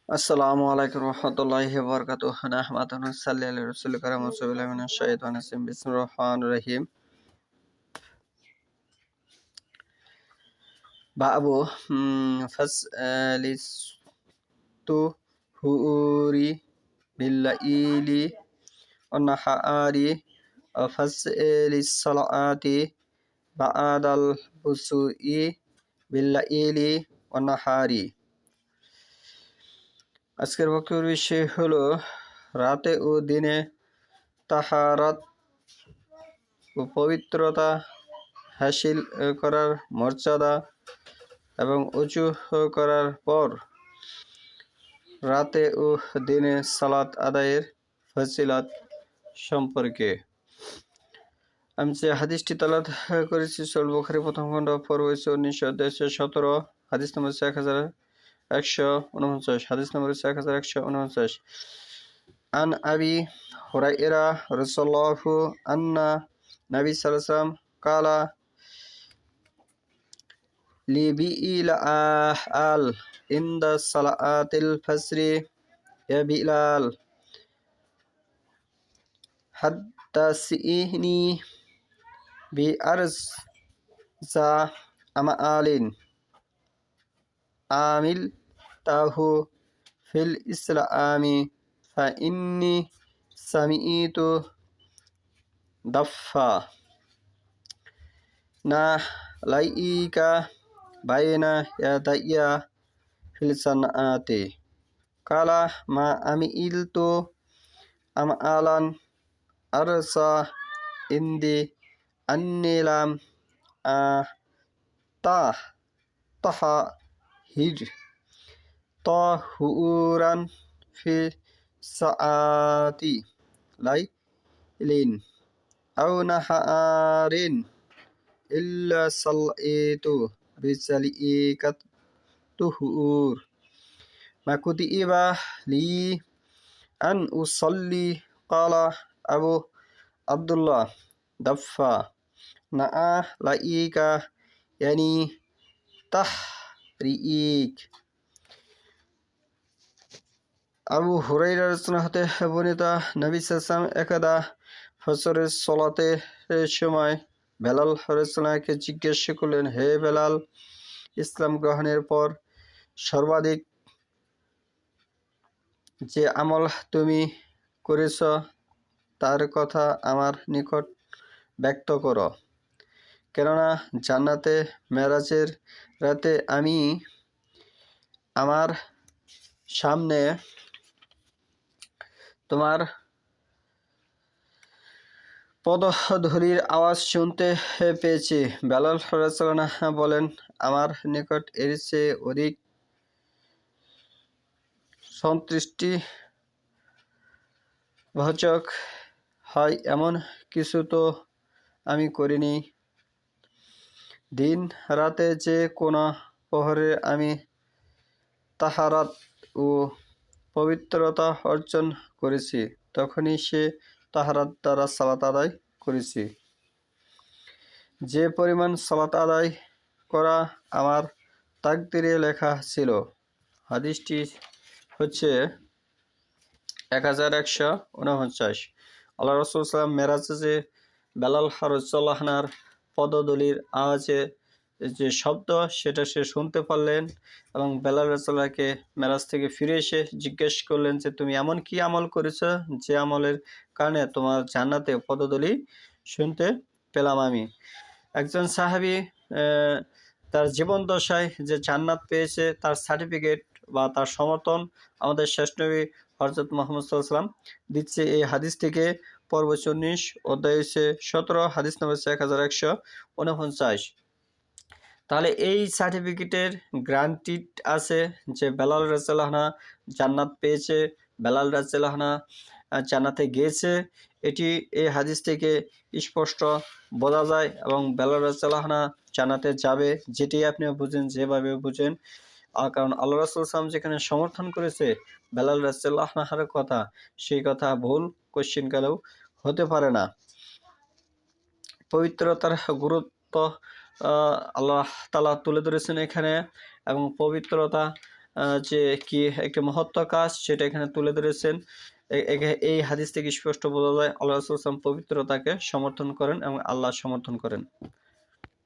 আসসালামু আলাইকুম রহমতুল্লাহি ওয়া বারাকাতুহু নাহমাদুহু ওয়া নুসাল্লি আলা রাসূলিল কারীম ওয়া বিল্লাহি মিনাশ শাইতানির রাজিম বিসমিল্লাহির রহমানির রহিম বাবু ফাসলিস্তু হুরি বিল্লাইলি ওয়ান নাহারি ফাসলিস সালাতি বা'দাল বুসুই বিল্লাইলি ওয়ান নাহারি। আজকের বক্তব্যের বিষয় হলো রাতে ও দিনে তাহারাত ও পবিত্রতা হাসিল করার মর্যাদা এবং উঁচু করার পর রাতে ও দিনে সালাত আদায়ের ফজিলত সম্পর্কে আমি যে হাদিসটি তালাত করেছি সহিহ বুখারী প্রথম খণ্ড পর্ব 1917 হাদিস নম্বর 1149 হাদিস নম্বর 1149 আন আবি হুরায়রা রাদিয়াল্লাহু আন্না নবী সাল্লাল্লাহু আলাইহি ওয়াসাল্লাম কালা লিবিলাল ইনদা সালাতিল ফজরি ইয়া বিলাল হাদ্দাসিনি বিআরজা আমালিন আমিল তাহু ফিল ইসলামি ফা ইন্নি সামিইতু দাফা না লাইকা বাইনা ইয়াদাইয়া ফিল সানাতি কালা মা আমিলতু আমালান আরসা ইন্দি আন্নিলাম তাহির তাহুরান ফি সাআতি লাইলিন আও নাহারিন ইল্লা সালাইতু বিসালিকাত তুহুর মা কুতিবা লি আন উসাল্লি কালা আবু আব্দুল্লাহ দাফা না লাইকা ইয়ানি তাহরিক। আবু হুরায়রা রাদিয়াল্লাহু হতে বর্ণিত নবী সাল্লাল্লাহু আলাইহি ওয়াসাল্লাম একদা ফজরের সালাতের সময় বেলাল রাদিয়াল্লাহু জিজ্ঞেস করলেন, হে বেলাল, ইসলাম গ্রহণের পর সর্বাধিক যে আমল তুমি করেছ তার কথা আমার নিকট ব্যক্ত করো, কেননা জান্নাতে মেরাজের রাতে আমি আমার সামনে তোমার পদধূলির আওয়াজ শুনতে পেয়েছি। বেলাল রাদিয়াল্লাহু বলেন, আমার নিকট এর চেয়ে অধিক সন্তুষ্টিভাজক হয় এমন কিছু তো আমি করিনি। দিন রাতে যে কোনো প্রহরে আমি তাহারাত ও পবিত্রতা অর্জন করেছি, তখনই সে তাহারাত দ্বারা সালাত আদায় করেছি। যে পরিমাণ সালাত আদায় করা আমার তাকদীরে লেখা ছিল। হাদিসটি হচ্ছে 1149। আল্লাহ রাসূল সাল্লাল্লাহু আলাইহি ওয়াসাল্লাম মেরাজে যে বেলাল রাদিয়াল্লাহু আনহুর পদধূলির আওয়াজে যে শব্দ সেটা সে শুনতে পারলেন এবং বেলাল রাদিয়াল্লাহুকে মেরাজ থেকে ফিরে এসে জিজ্ঞেস করলেন যে তুমি এমন কি আমল করেছো যে আমলের কারণে তোমার জান্নাতে পদধূলি শুনতে পেলাম আমি। একজন সাহাবী তার জীবন দশায় যে জান্নাত পেয়েছে তার সার্টিফিকেট বা তার সমর্থন আমাদের শেষ নবী হযরত মুহাম্মদ সাল্লাল্লাহু আলাইহি ওয়াসাল্লাম দিচ্ছে এই হাদিস থেকে। পর্ব 19 অধ্যায় 17 হাদিস নম্বর 1149। তাহলে এই সার্টিফিকেটের গ্রান্টিড আছে যে বেলাল রাদিয়াল্লাহু আনহু জান্নাত পেয়েছে, বেলাল রাদিয়াল্লাহু আনহু জান্নাতে গিয়েছে, এটি এই হাদিস থেকে স্পষ্ট বোঝা যায় এবং বেলাল রাদিয়াল্লাহু আনহু জান্নাতে যাবে, যেটি আপনি বুঝেন যেভাবে বুঝেন। কারণ আল্লাহ রাসূল সাল্লাল্লাহু আলাইহি ওয়াসাল্লাম যেখানে সমর্থন করেছে বেলাল রাদিয়াল্লাহু আনহুর কথা, সেই কথা ভুল কোশ্চেনকালেও হতে পারে না। পবিত্রতার গুরুত্ব আল্লাহ তাআলা তুলে ধরেছেন এখানে এবং পবিত্রতা যে কি একটি মহত্ব কাজ সেটা এখানে তুলে ধরেছেন। এই হাদিস থেকে স্পষ্ট বোঝা যায় আল্লাহ রাসূল সাল্লাল্লাহু আলাইহি ওয়াসাল্লাম পবিত্রতাকে সমর্থন করেন এবং আল্লাহ সমর্থন করেন।